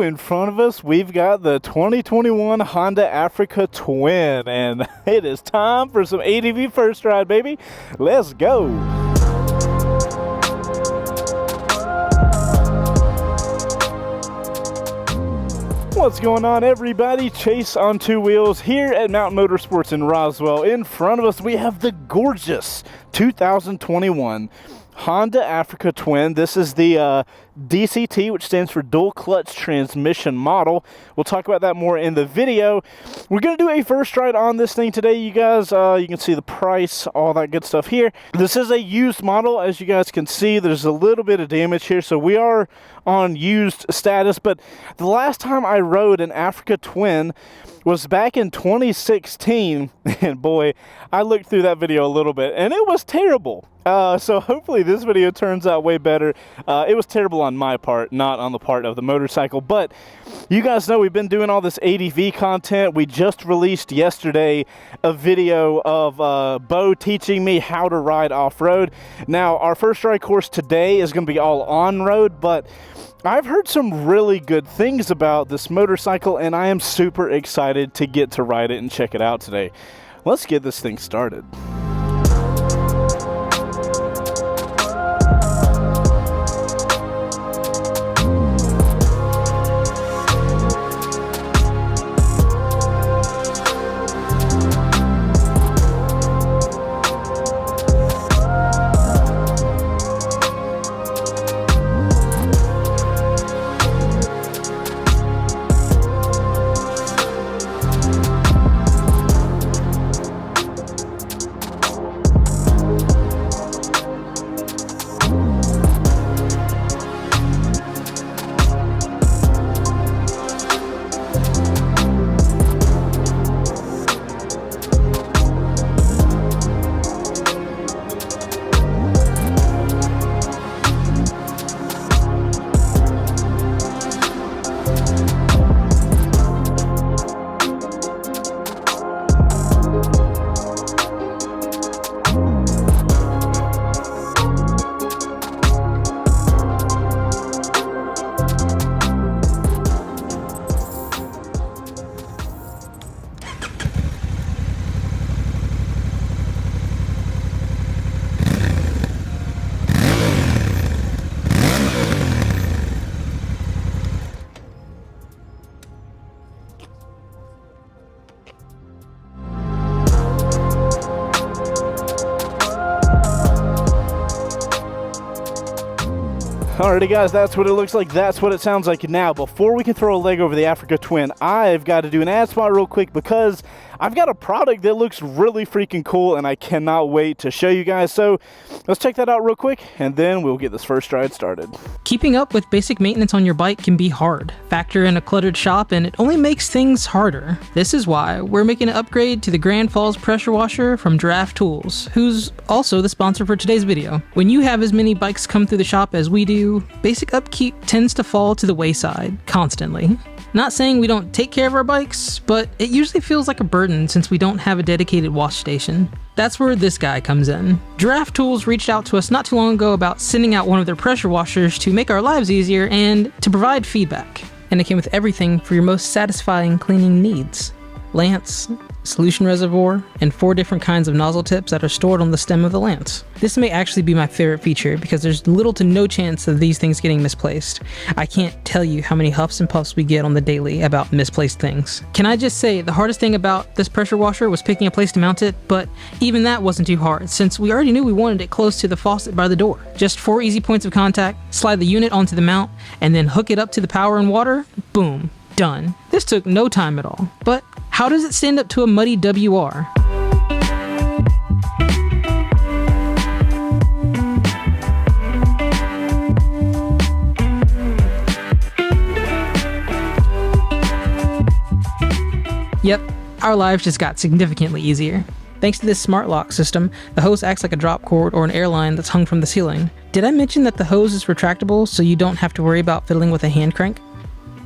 in front of us, we've got the 2021 Honda Africa Twin, and it is time for some ADV first ride, baby. Let's go. What's going on, everybody? Chase on Two Wheels here at Mountain Motorsports in Roswell. In front of us, we have the gorgeous 2021 Honda Africa Twin. This is the DCT, which stands for dual clutch transmission model. We'll talk about that more in the video. We're going to do a first ride on this thing today, you guys. You can see the price, all that good stuff here. This is a used model. As you guys can see, there's a little bit of damage here, so we are on used status. But the last time I rode an Africa Twin was back in 2016, and boy, I looked through that video a little bit, and it was terrible. So hopefully this video turns out way better. It was terrible on my part, not on the part of the motorcycle, but you guys know we've been doing all this ADV content. We just released yesterday a video of Bo teaching me how to ride off-road. Now, our first ride course today is going to be all on-road, but I've heard some really good things about this motorcycle, and I am super excited to get to ride it and check it out today. Let's get this thing started. Alrighty guys, that's what it looks like, that's what it sounds like. Now, before we can throw a leg over the Africa Twin, I've got to do an ad spot real quick because I've got a product that looks really freaking cool and I cannot wait to show you guys. So let's check that out real quick and then we'll get this first ride started. Keeping up with basic maintenance on your bike can be hard. Factor in a cluttered shop and it only makes things harder. This is why we're making an upgrade to the Grand Falls pressure washer from Draft Tools, who's also the sponsor for today's video. When you have as many bikes come through the shop as we do, basic upkeep tends to fall to the wayside constantly. Not saying we don't take care of our bikes, but it usually feels like a burden since we don't have a dedicated wash station. That's where this guy comes in. Draft Tools reached out to us not too long ago about sending out one of their pressure washers to make our lives easier and to provide feedback. And it came with everything for your most satisfying cleaning needs. Lance, solution reservoir, and 4 different kinds of nozzle tips that are stored on the stem of the lance. This may actually be my favorite feature because there's little to no chance of these things getting misplaced. I can't tell you how many huffs and puffs we get on the daily about misplaced things. Can I just say, the hardest thing about this pressure washer was picking a place to mount it, but even that wasn't too hard since we already knew we wanted it close to the faucet by the door. Just 4 easy points of contact, slide the unit onto the mount, and then hook it up to the power and water, boom, done. This took no time at all. But how does it stand up to a muddy WR? Yep, our lives just got significantly easier. Thanks to this smart lock system, the hose acts like a drop cord or an airline that's hung from the ceiling. Did I mention that the hose is retractable so you don't have to worry about fiddling with a hand crank?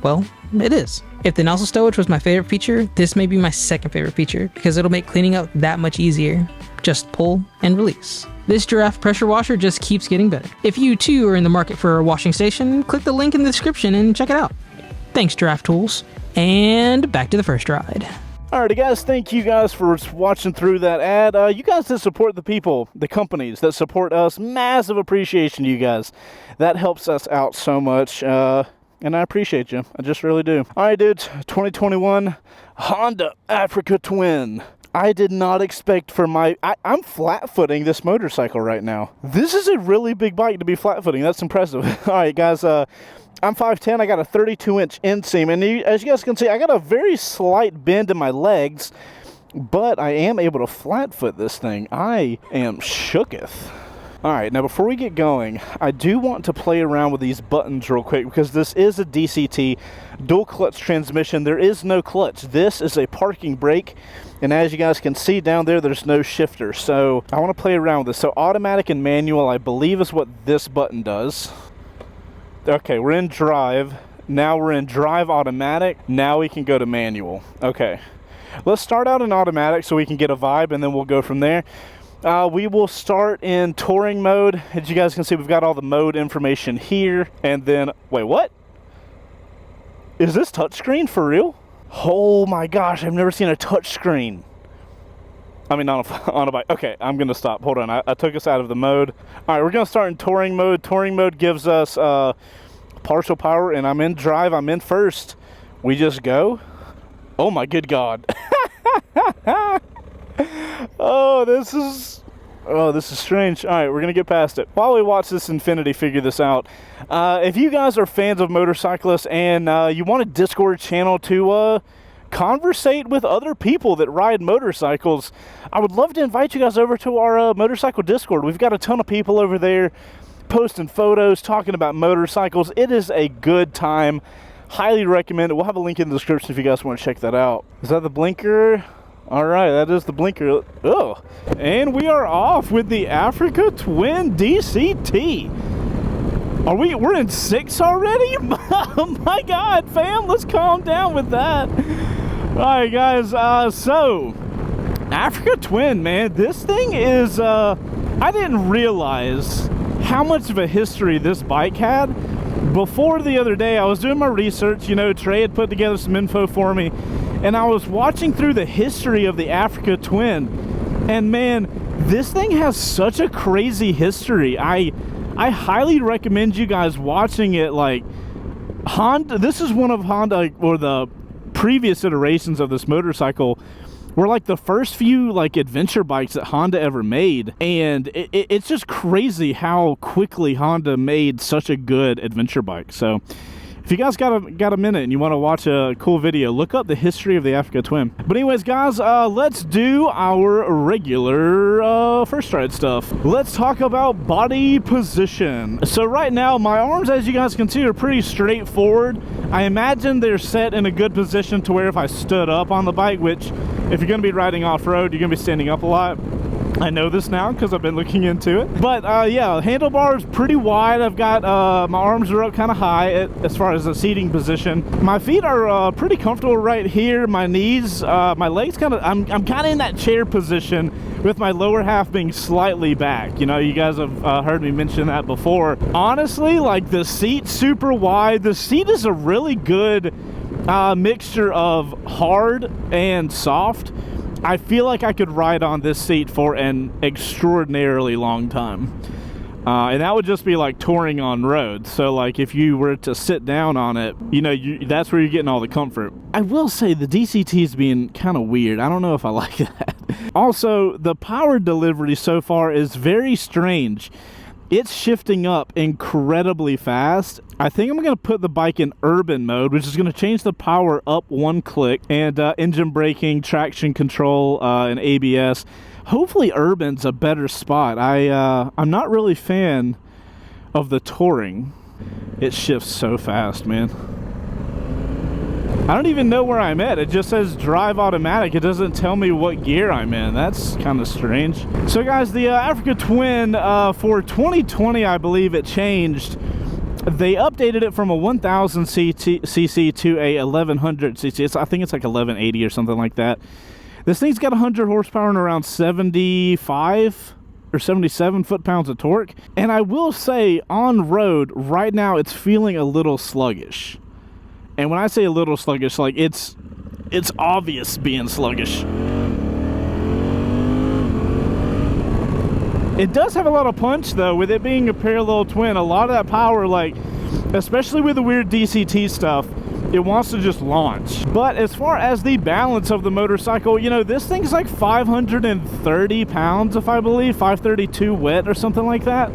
Well, it is. If the nozzle stowage was my favorite feature, this may be my second favorite feature because it'll make cleaning up that much easier. Just pull and release. This Giraffe pressure washer just keeps getting better. If you too are in the market for a washing station, click the link in the description and check it out. Thanks, Draft Tools. And back to the first ride. Alrighty guys, thank you guys for watching through that ad. You guys that support the people, the companies that support us, massive appreciation to you guys. That helps us out so much, and I appreciate you. I just really do. Alright dudes, 2021 Honda Africa Twin. I did not expect for I'm flat-footing this motorcycle right now. This is a really big bike to be flat-footing. That's impressive. Alright guys, I'm 5'10", I got a 32-inch inseam, and as you guys can see, I got a very slight bend in my legs, but I am able to flat-foot this thing. I am shooketh. Alright, now before we get going, I do want to play around with these buttons real quick, because this is a DCT, dual clutch transmission. There is no clutch. This is a parking brake, and as you guys can see down there, there's no shifter, so I want to play around with this. So automatic and manual, I believe, is what this button does. Okay, we're in drive. Now we're in drive automatic. Now we can go to manual. Okay, let's start out in automatic so we can get a vibe, and then we'll go from there. We will start in touring mode. As you guys can see, we've got all the mode information here. And then, wait, what? Is this touchscreen for real? Oh my gosh, I've never seen a touchscreen. I mean, on a bike. Okay, I'm going to stop. Hold on, I took us out of the mode. All right, we're going to start in touring mode. Touring mode gives us partial power, and I'm in drive. I'm in first. We just go. Oh my good God. Oh, this is strange. All right, we're going to get past it. While we watch this Infinity figure this out, if you guys are fans of motorcyclists and you want a Discord channel to conversate with other people that ride motorcycles, I would love to invite you guys over to our motorcycle Discord. We've got a ton of people over there posting photos, talking about motorcycles. It is a good time. Highly recommend it. We'll have a link in the description if you guys want to check that out. Is that the blinker? All right, that is the blinker. Oh, and we are off with the Africa Twin DCT. We're in 6 already? Oh my God, fam, let's calm down with that. All right, guys, so Africa Twin, man, this thing is, I didn't realize how much of a history this bike had. Before the other day, I was doing my research, you know, Trey had put together some info for me, and I was watching through the history of the Africa Twin, and man, this thing has such a crazy history. I highly recommend you guys watching it. Like, Honda, this is one of Honda, or the previous iterations of this motorcycle, were like the first few like adventure bikes that Honda ever made, and it's just crazy how quickly Honda made such a good adventure bike. So if you guys got a minute and you want to watch a cool video, look up the history of the Africa Twin. But anyways, guys, let's do our regular first ride stuff. Let's talk about body position. So right now, my arms, as you guys can see, are pretty straightforward. I imagine they're set in a good position to where if I stood up on the bike, which if you're going to be riding off-road, you're going to be standing up a lot. I know this now because I've been looking into it. But yeah, handlebars pretty wide. I've got my arms are up kind of high as far as the seating position. My feet are pretty comfortable right here. My knees, my legs kind of, I'm kind of in that chair position with my lower half being slightly back. You know, you guys have heard me mention that before. Honestly, like, the seat's super wide. The seat is a really good mixture of hard and soft. I feel like I could ride on this seat for an extraordinarily long time. And that would just be like touring on road. So like if you were to sit down on it, you know, that's where you're getting all the comfort. I will say the DCT is being kind of weird. I don't know if I like that. Also, the power delivery so far is very strange. It's shifting up incredibly fast. I think I'm going to put the bike in urban mode, which is going to change the power up one click, and engine braking, traction control, and ABS. Hopefully urban's a better spot. I'm not really a fan of the touring. It shifts so fast, man. I don't even know where I'm at. It just says drive automatic. It doesn't tell me what gear I'm in. That's kind of strange. So guys, the Africa Twin for 2020, I believe it changed. They updated it from a 1000 cc to a 1100 cc. I think it's like 1180 or something like that. This thing's got 100 horsepower and around 75 or 77 foot-pounds of torque. And I will say, on road, right now, it's feeling a little sluggish. And when I say a little sluggish, like it's obvious being sluggish. It does have a lot of punch though, with it being a parallel twin. A lot of that power, like, especially with the weird DCT stuff, it wants to just launch. But as far as the balance of the motorcycle, you know, this thing's like 530 pounds, if I believe, 532 wet or something like that.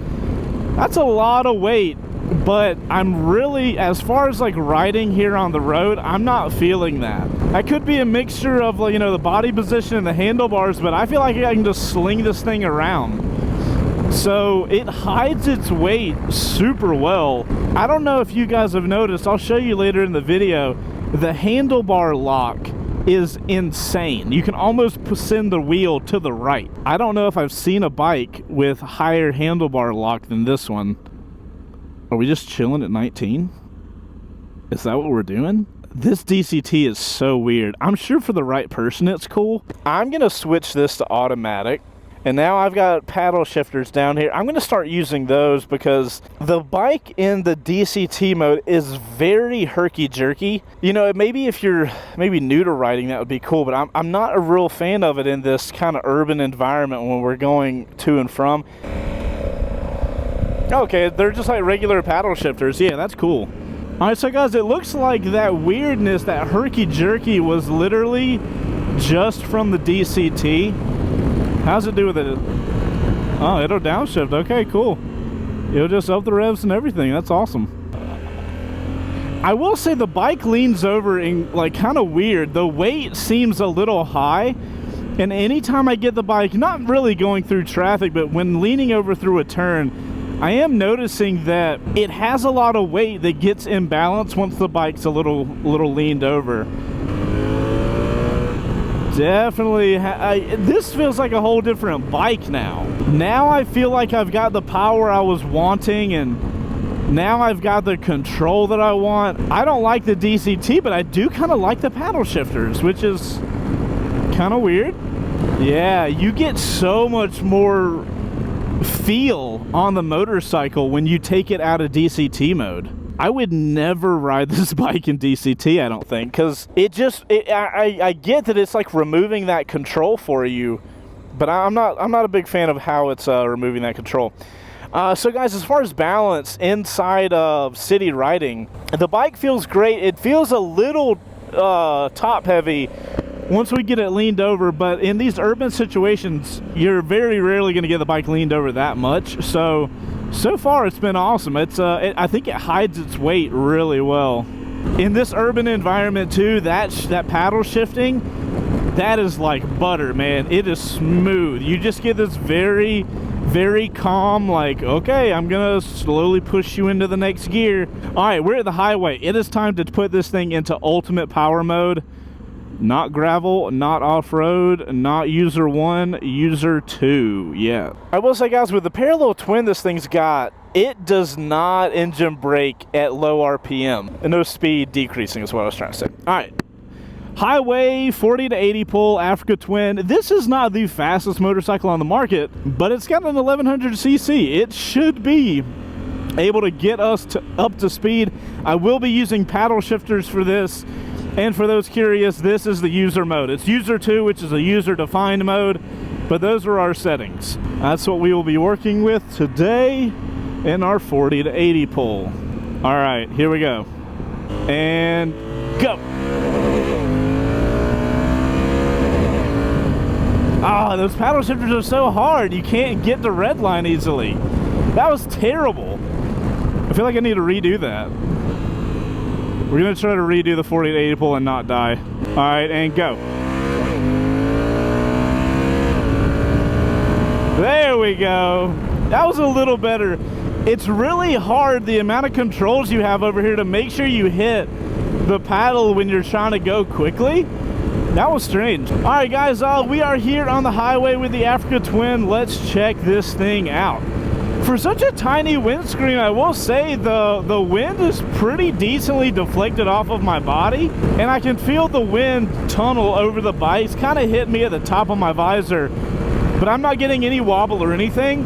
That's a lot of weight, but I'm really, as far as like riding here on the road, I'm not feeling that. That could be a mixture of, you know, the body position and the handlebars, but I feel like I can just sling this thing around. So it hides its weight super well. I don't know if you guys have noticed, I'll show you later in the video, the handlebar lock is insane. You can almost send the wheel to the right. I don't know if I've seen a bike with higher handlebar lock than this one. Are we just chilling at 19? Is that what we're doing? This DCT is so weird. I'm sure for the right person it's cool. I'm gonna switch this to automatic. And now I've got paddle shifters down here. I'm going to start using those because the bike in the DCT mode is very herky-jerky. You know, maybe if you're new to riding, that would be cool, but I'm not a real fan of it in this kind of urban environment when we're going to and from. Okay, they're just like regular paddle shifters. Yeah, that's cool. All right, so guys, it looks like that weirdness, that herky-jerky was literally just from the DCT. How's it do with it? Oh, it'll downshift. Okay, cool. It'll just up the revs and everything. That's awesome. I will say the bike leans over in like kind of weird. The weight seems a little high. And anytime I get the bike, not really going through traffic, but when leaning over through a turn, I am noticing that it has a lot of weight that gets imbalanced once the bike's a little leaned over. Definitely, this feels like a whole different bike now. Now I feel like I've got the power I was wanting, and now I've got the control that I want. I don't like the DCT, but I do kind of like the paddle shifters, which is kind of weird. Yeah, you get so much more feel on the motorcycle when you take it out of DCT mode. I would never ride this bike in DCT, I don't think, because I get that it's like removing that control for you, but I'm not a big fan of how it's removing that control. So guys, as far as balance inside of city riding, the bike feels great. It feels a little top heavy once we get it leaned over, but in these urban situations, you're very rarely going to get the bike leaned over that much. So far it's been awesome. I think it hides its weight really well. In this urban environment too, that paddle shifting, that is like butter, man. It is smooth. You just get this very, very calm, like, okay, I'm gonna slowly push you into the next gear. All right, we're at the highway. It is time to put this thing into ultimate power mode. Not gravel, not off-road, not user 1, user 2. Yeah. I will say, guys, with the parallel twin this thing's got, it does not engine brake at low RPM. And no speed decreasing is what I was trying to say. All right. Highway 40 to 80 pull Africa twin. This is not the fastest motorcycle on the market, but it's got an 1100cc. It should be able to get us up to speed. I will be using paddle shifters for this. And for those curious, this is the user mode. It's user 2, which is a user-defined mode, but those are our settings. That's what we will be working with today in our 40 to 80 pull. All right, here we go. And go. Ah, those paddle shifters are so hard. You can't get the red line easily. That was terrible. I feel like I need to redo that. We're gonna try to redo the 40 to 80 pull and not die. All right, and go. There we go. That was a little better. It's really hard, the amount of controls you have over here to make sure you hit the paddle when you're trying to go quickly. That was strange. All right, guys, we are here on the highway with the Africa Twin. Let's check this thing out. For such a tiny windscreen, I will say the wind is pretty decently deflected off of my body, and I can feel the wind tunnel over the bike. It's kind of hit me at the top of my visor, but I'm not getting any wobble or anything.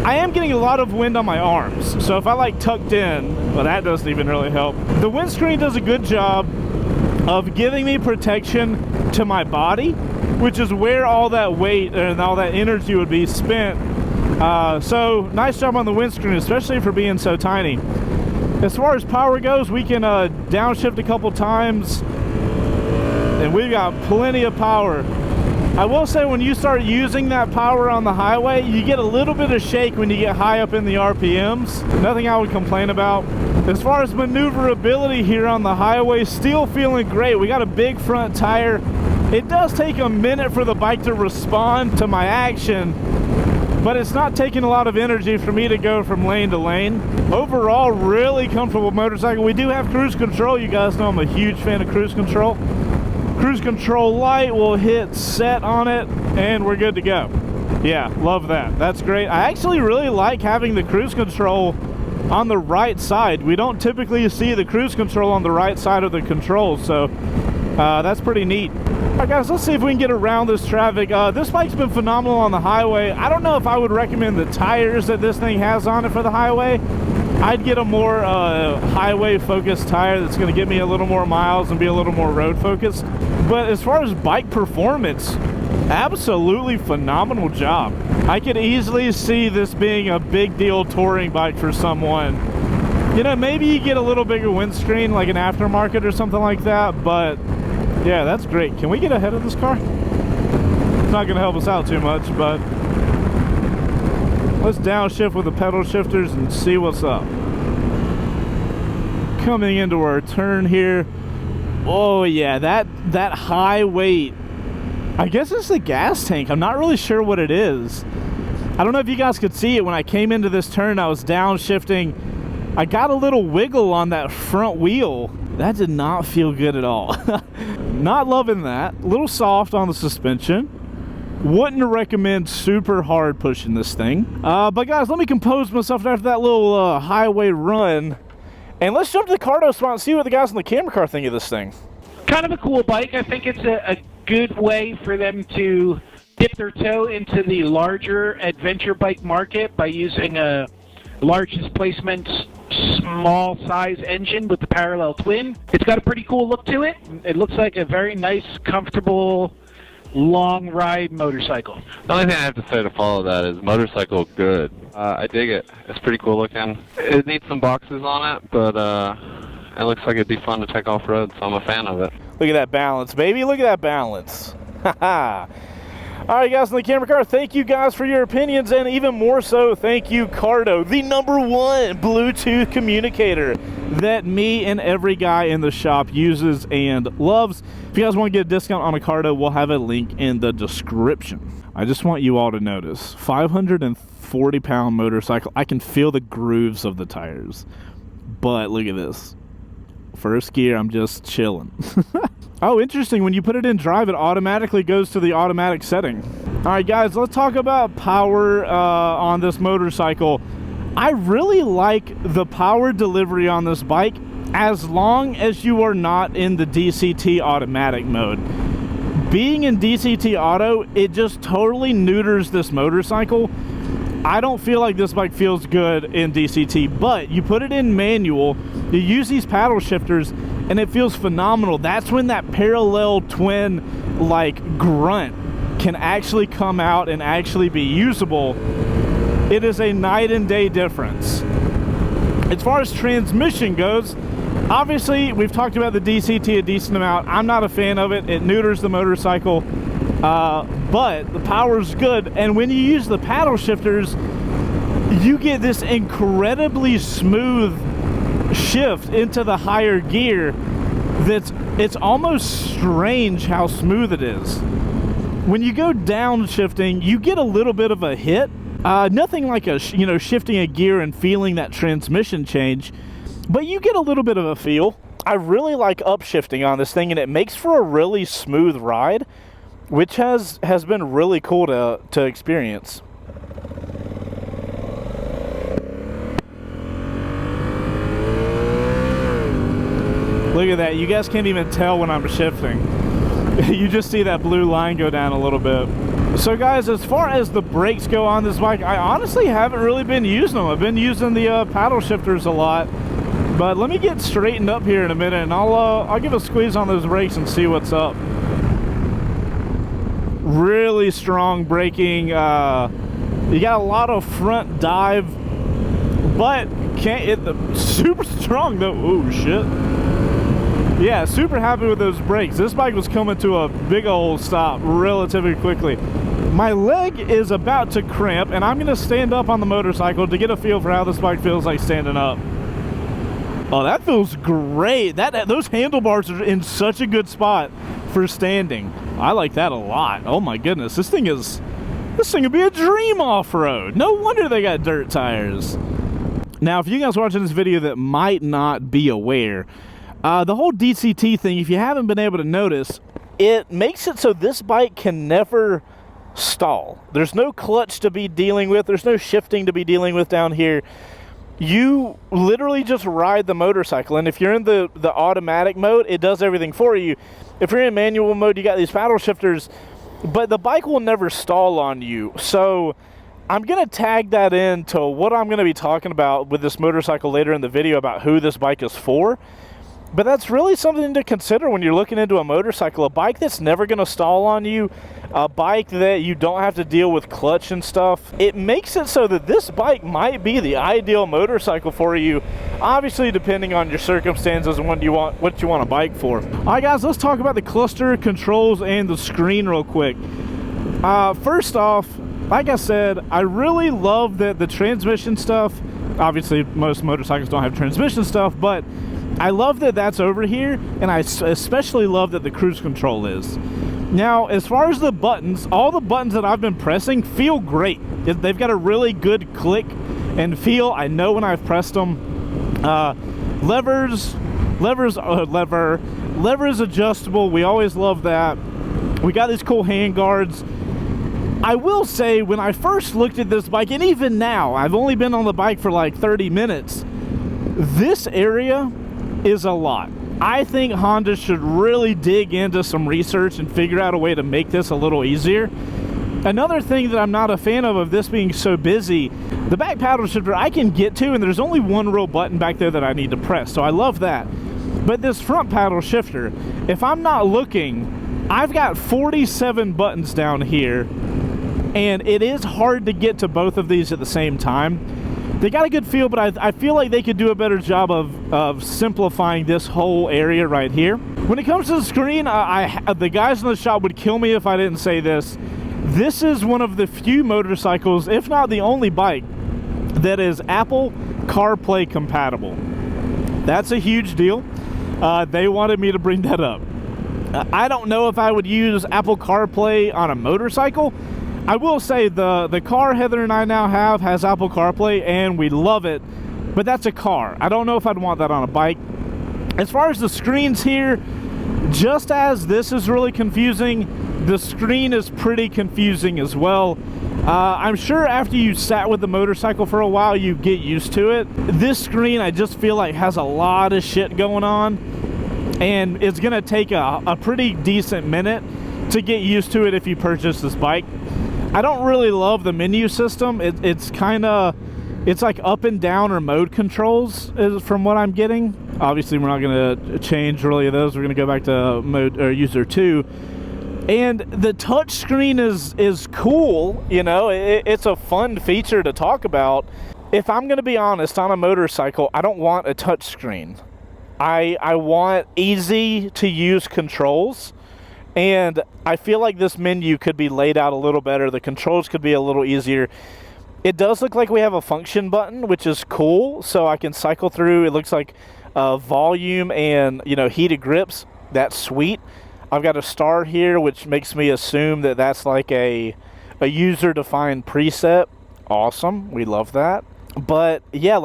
I am getting a lot of wind on my arms, so if I like tucked in, Well, that doesn't even really help. The windscreen does a good job of giving me protection to my body, which is where all that weight and all that energy would be spent. So nice job on the windscreen, especially for being so tiny. As far as power goes, we can downshift a couple times, and we've got plenty of power. I will say, when you start using that power on the highway, you get a little bit of shake when you get high up in the RPMs. Nothing I would complain about. As far as maneuverability here on the highway, still feeling great. We got a big front tire. It does take a minute for the bike to respond to my action, but it's not taking a lot of energy for me to go from lane to lane. Overall, really comfortable motorcycle. We do have cruise control. You guys know I'm a huge fan of cruise control. Cruise control light, will hit set on it, and we're good to go. Yeah, love that. That's great. I actually really like having the cruise control on the right side. We don't typically see the cruise control on the right side of the controls, so that's pretty neat. All right, guys, let's see if we can get around this traffic. This bike's been phenomenal on the highway. I don't know if I would recommend the tires that this thing has on it for the highway. I'd get a more highway focused tire that's going to get me a little more miles and be a little more road focused. But as far as bike performance, absolutely phenomenal job. I could easily see this being a big deal touring bike for someone. You know, maybe you get a little bigger windscreen, like an aftermarket or something like that, but yeah, that's great. Can we get ahead of this car? It's not going to help us out too much, but let's downshift with the pedal shifters and see what's up. Coming into our turn here. Oh yeah, that high weight, I guess it's the gas tank. I'm not really sure what it is. I don't know if you guys could see it. When I came into this turn, I was downshifting. I got a little wiggle on that front wheel. That did not feel good at all. Not loving that. A little soft on the suspension. Wouldn't recommend super hard pushing this thing. But guys, let me compose myself after that little highway run. And let's jump to the Cardo spot and see what the guys in the camera car think of this thing. Kind of a cool bike. I think it's a good way for them to dip their toe into the larger adventure bike market by using a large displacement, small size engine with the parallel twin. It's got a pretty cool look to it. It looks like a very nice, comfortable, long ride motorcycle. The only thing I have to say to follow that is motorcycle good. I dig it. It's pretty cool looking. It needs some boxes on it, but it looks like it'd be fun to take off-road, so I'm a fan of it. Look at that balance, baby. Look at that balance. Haha. All right, guys in the camera car, thank you guys for your opinions, and even more so, thank you, Cardo, the #1 Bluetooth communicator that me and every guy in the shop uses and loves. If you guys want to get a discount on a Cardo, we'll have a link in the description. I just want you all to notice, 540-pound motorcycle. I can feel the grooves of the tires, but look at this. First gear, I'm just chilling. Oh, interesting. When you put it in drive, it automatically goes to the automatic setting. All right, guys, let's talk about power on this motorcycle. I really like the power delivery on this bike as long as you are not in the DCT automatic mode. Being in DCT auto, it just totally neuters this motorcycle. I don't feel like this bike feels good in DCT, but you put it in manual, you use these paddle shifters, and it feels phenomenal. That's when that parallel twin like grunt can actually come out and actually be usable. It is a night and day difference. As far as transmission goes, obviously we've talked about the DCT a decent amount. I'm not a fan of it. It neuters the motorcycle, but the power's good. And when you use the paddle shifters, you get this incredibly smooth shift into the higher gear. It's almost strange how smooth it is. When you go downshifting, you get a little bit of a hit. Nothing like shifting a gear and feeling that transmission change, but you get a little bit of a feel. I really like upshifting on this thing, and it makes for a really smooth ride, which has been really cool to experience. Look at that. You guys can't even tell when I'm shifting. You just see that blue line go down a little bit. So guys, as far as the brakes go on this bike, I honestly haven't really been using them. I've been using the paddle shifters a lot. But let me get straightened up here in a minute, and I'll give a squeeze on those brakes and see what's up. Really strong braking. You got a lot of front dive, but can't hit the super strong though. Oh shit. Yeah, super happy with those brakes. This bike was coming to a big old stop relatively quickly. My leg is about to cramp, and I'm gonna stand up on the motorcycle to get a feel for how this bike feels like standing up. Oh, that feels great. Those handlebars are in such a good spot for standing. I like that a lot. Oh my goodness, this thing would be a dream off-road. No wonder they got dirt tires. Now, if you guys watching this video that might not be aware, the whole DCT thing, if you haven't been able to notice, it makes it so this bike can never stall. There's no clutch to be dealing with. There's no shifting to be dealing with down here. You literally just ride the motorcycle, and if you're in the automatic mode, it does everything for you. If you're in manual mode, you got these paddle shifters, but the bike will never stall on you. So I'm gonna tag that into what I'm gonna be talking about with this motorcycle later in the video about who this bike is for. But that's really something to consider when you're looking into a motorcycle. A bike that's never going to stall on you, a bike that you don't have to deal with clutch and stuff. It makes it so that this bike might be the ideal motorcycle for you, obviously depending on your circumstances and what you want a bike for. All right, guys, let's talk about the cluster, controls, and the screen real quick. First off, like I said, I really love that the transmission stuff, obviously most motorcycles don't have transmission stuff, but I love that that's over here, and I especially love that the cruise control is. Now, as far as the buttons, all the buttons that I've been pressing feel great. They've got a really good click and feel. I know when I've pressed them. Lever is adjustable. We always love that. We got these cool hand guards. I will say, when I first looked at this bike, and even now, I've only been on the bike for like 30 minutes, this area is a lot. I think Honda should really dig into some research and figure out a way to make this a little easier. Another thing that I'm not a fan of this being so busy, the back paddle shifter I can get to, and there's only one real button back there that I need to press, so I love that. But this front paddle shifter, if I'm not looking, I've got 47 buttons down here, and it is hard to get to both of these at the same time. They got a good feel, but I feel like they could do a better job of simplifying this whole area right here. When it comes to the screen, the guys in the shop would kill me if I didn't say this. This is one of the few motorcycles, if not the only bike, that is Apple CarPlay compatible. That's a huge deal. They wanted me to bring that up. I don't know if I would use Apple CarPlay on a motorcycle. I will say the car Heather and I now have has Apple CarPlay, and we love it, but that's a car. I don't know if I'd want that on a bike. As far as the screens here, just as this is really confusing, the screen is pretty confusing as well. I'm sure after you sat with the motorcycle for a while, you get used to it. This screen, I just feel like has a lot of shit going on, and it's gonna take a pretty decent minute to get used to it if you purchase this bike. I don't really love the menu system. It's like up and down or mode controls from what I'm getting. Obviously, we're not going to change really those. We're going to go back to mode or user 2. And the touch screen is cool. You know, it's a fun feature to talk about. If I'm going to be honest, on a motorcycle, I don't want a touch screen. I want easy to use controls. And I feel like this menu could be laid out a little better. The controls could be a little easier. It does look like we have a function button, which is cool. So I can cycle through. It looks like volume and, you know, heated grips. That's sweet. I've got a star here, which makes me assume that that's like a user-defined preset. Awesome. We love that. But yeah,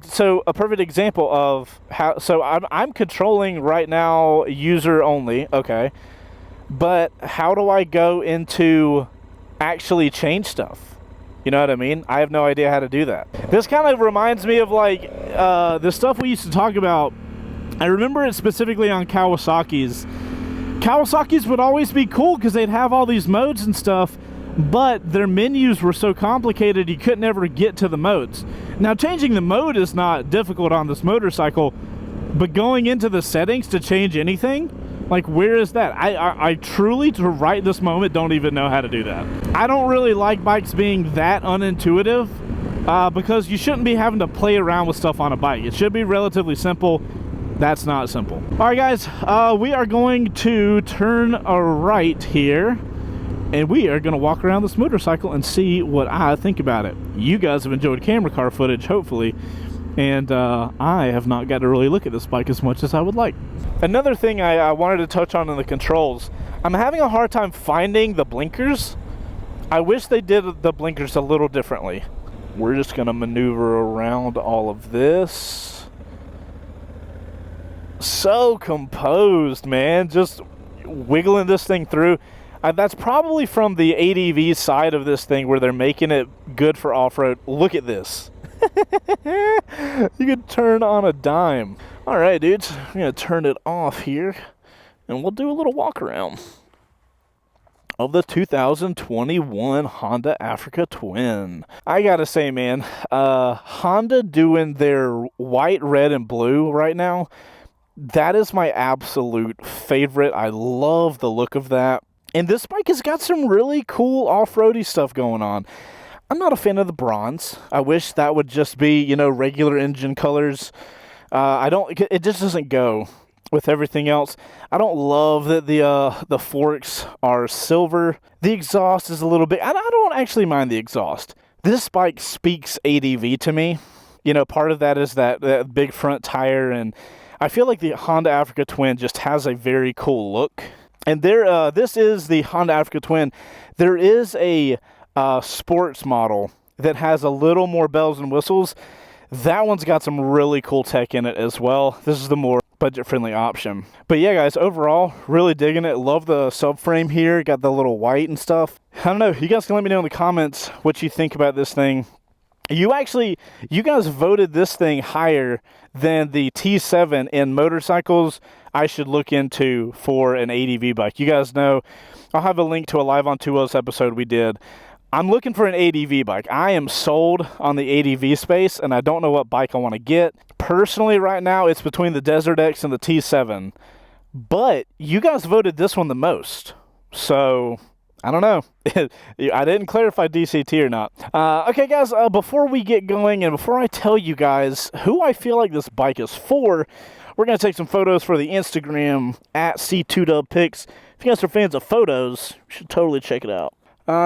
so a perfect example of how. So I'm controlling right now user only. Okay. But how do I go into actually change stuff? You know what I mean? I have no idea how to do that. This kind of reminds me of like the stuff we used to talk about. I remember it specifically on Kawasaki's. Kawasaki's would always be cool because they'd have all these modes and stuff, but their menus were so complicated you couldn't ever get to the modes. Now, changing the mode is not difficult on this motorcycle, but going into the settings to change anything, like, where is that? I truly, to right this moment, don't even know how to do that. I don't really like bikes being that unintuitive, because you shouldn't be having to play around with stuff on a bike. It should be relatively simple. That's not simple. All right, guys, we are going to turn a right here, and we are going to walk around this motorcycle and see what I think about it. You guys have enjoyed camera car footage, hopefully, and I have not got to really look at this bike as much as I would like. Another thing I wanted to touch on in the controls, I'm having a hard time finding the blinkers. I wish they did the blinkers a little differently. We're just going to maneuver around all of this. So composed, man. Just wiggling this thing through. That's probably from the ADV side of this thing where they're making it good for off-road. Look at this. You could turn on a dime. All right, dudes. I'm going to turn it off here, and we'll do a little walk around of the 2021 Honda Africa Twin. I gotta say, man, Honda doing their white, red, and blue right now, that is my absolute favorite. I love the look of that. And this bike has got some really cool off-roady stuff going on. I'm not a fan of the bronze. I wish that would just be, you know, regular engine colors. It just doesn't go with everything else. I don't love that the forks are silver. The exhaust is a little bit... I don't actually mind the exhaust. This bike speaks ADV to me. You know, part of that is that big front tire, and I feel like the Honda Africa Twin just has a very cool look. And this is the Honda Africa Twin. There is a sports model that has a little more bells and whistles. That one's got some really cool tech in it as well. This is the more budget-friendly option. But yeah, guys, overall, really digging it. Love the subframe here. Got the little white and stuff. I don't know. You guys can let me know in the comments what you think about this thing. You guys voted this thing higher than the T7 in motorcycles I should look into for an ADV bike. You guys know, I'll have a link to a Live on Two Wheels episode we did. I'm looking for an ADV bike. I am sold on the ADV space, and I don't know what bike I want to get. Personally, right now, it's between the Desert X and the T7. But you guys voted this one the most. So, I don't know. I didn't clarify DCT or not. Okay, guys, before we get going and before I tell you guys who I feel like this bike is for, we're going to take some photos for the Instagram at C2dubpics. If you guys are fans of photos, you should totally check it out.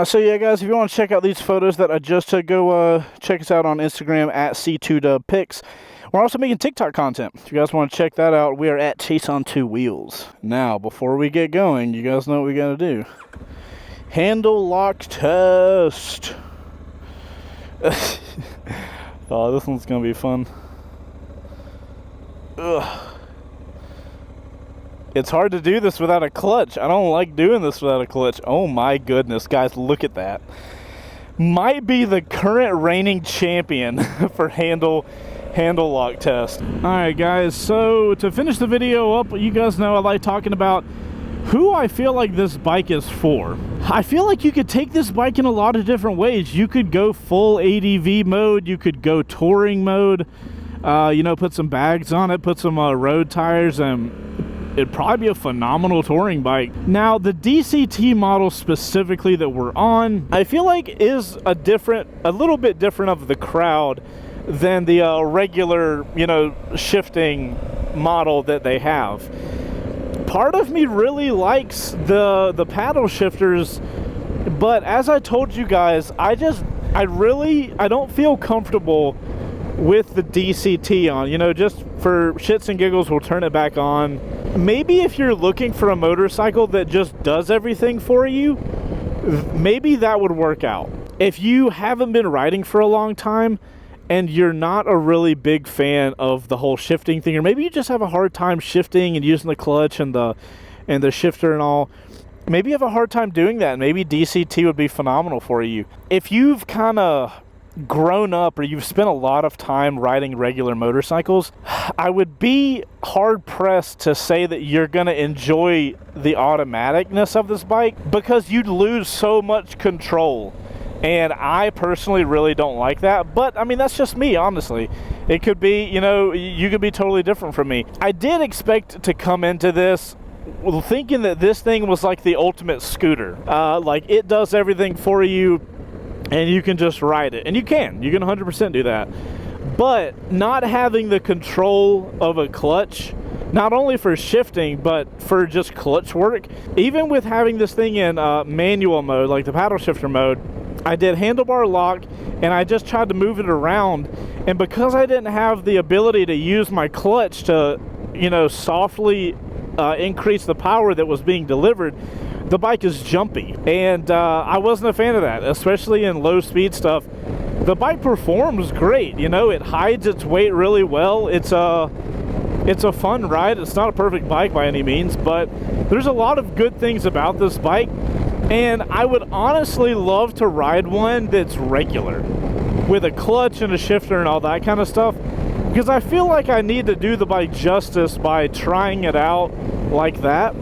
So yeah, guys, if you want to check out these photos that I just took, go check us out on Instagram at C2dubpics. We're also making TikTok content. If you guys want to check that out, we are at Chaseontwowheels. Now, before we get going, you guys know what we got to do. Handle lock test. Oh, this one's going to be fun. Ugh. It's hard to do this without a clutch. I don't like doing this without a clutch. Oh my goodness, guys, look at that. Might be the current reigning champion for handle lock test. Alright guys, so to finish the video up, you guys know I like talking about who I feel like this bike is for. I feel like you could take this bike in a lot of different ways. You could go full ADV mode, you could go touring mode, you know, put some bags on it, put some road tires, and it'd probably be a phenomenal touring bike. Now, the DCT model specifically that we're on, I feel like is a little bit different of the crowd than the regular, you know, shifting model that they have. Part of me really likes the paddle shifters, but as I told you guys, I don't feel comfortable with the DCT on. You know, just for shits and giggles, we'll turn it back on. Maybe if you're looking for a motorcycle that just does everything for you, maybe that would work out. If you haven't been riding for a long time and you're not a really big fan of the whole shifting thing, or maybe you just have a hard time shifting and using the clutch and the shifter and all, maybe you have a hard time doing that. Maybe DCT would be phenomenal for you. If you've kind of grown up or you've spent a lot of time riding regular motorcycles, I would be hard pressed to say that you're going to enjoy the automaticness of this bike, because you'd lose so much control. And I personally really don't like that. But I mean, that's just me, honestly. It could be, you know, you could be totally different from me. I did expect to come into this thinking that this thing was like the ultimate scooter. Like, it does everything for you and you can just ride it. And you can 100% do that. But not having the control of a clutch, not only for shifting, but for just clutch work, even with having this thing in manual mode, like the paddle shifter mode, I did handlebar lock and I just tried to move it around. And because I didn't have the ability to use my clutch to, you know, softly increase the power that was being delivered, the bike is jumpy. And I wasn't a fan of that, especially in low speed stuff. The bike performs great, you know, it hides its weight really well. It's a fun ride. It's not a perfect bike by any means, but there's a lot of good things about this bike. And I would honestly love to ride one that's regular, with a clutch and a shifter and all that kind of stuff, because I feel like I need to do the bike justice by trying it out like that.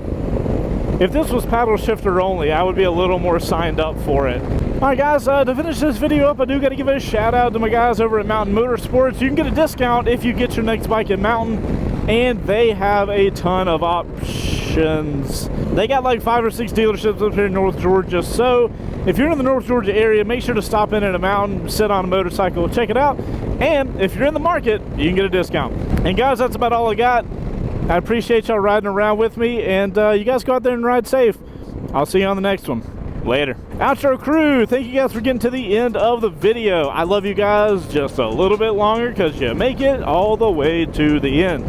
If this was paddle shifter only, I would be a little more signed up for it. Alright guys, to finish this video up, I do got to give a shout out to my guys over at Mountain Motorsports. You can get a discount if you get your next bike at Mountain, and they have a ton of options. They got like 5 or 6 dealerships up here in North Georgia, so if you're in the North Georgia area, make sure to stop in at a Mountain, sit on a motorcycle, check it out, and if you're in the market, you can get a discount. And guys, that's about all I got. I appreciate y'all riding around with me, and you guys go out there and ride safe. I'll see you on the next one. Later. Outro crew, thank you guys for getting to the end of the video. I love you guys just a little bit longer because you make it all the way to the end.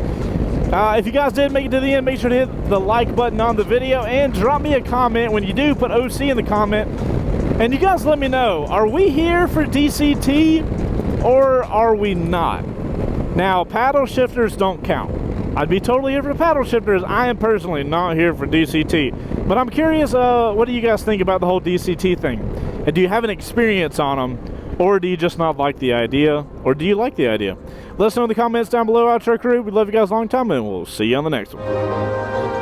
If you guys did make it to the end, make sure to hit the like button on the video and drop me a comment. When you do, put OC in the comment. And you guys let me know, are we here for DCT or are we not? Now, paddle shifters don't count. I'd be totally here for paddle shifters. I am personally not here for DCT. But I'm curious, what do you guys think about the whole DCT thing? And do you have an experience on them? Or do you just not like the idea? Or do you like the idea? Let us know in the comments down below, Outro crew. We love you guys a long time, and we'll see you on the next one.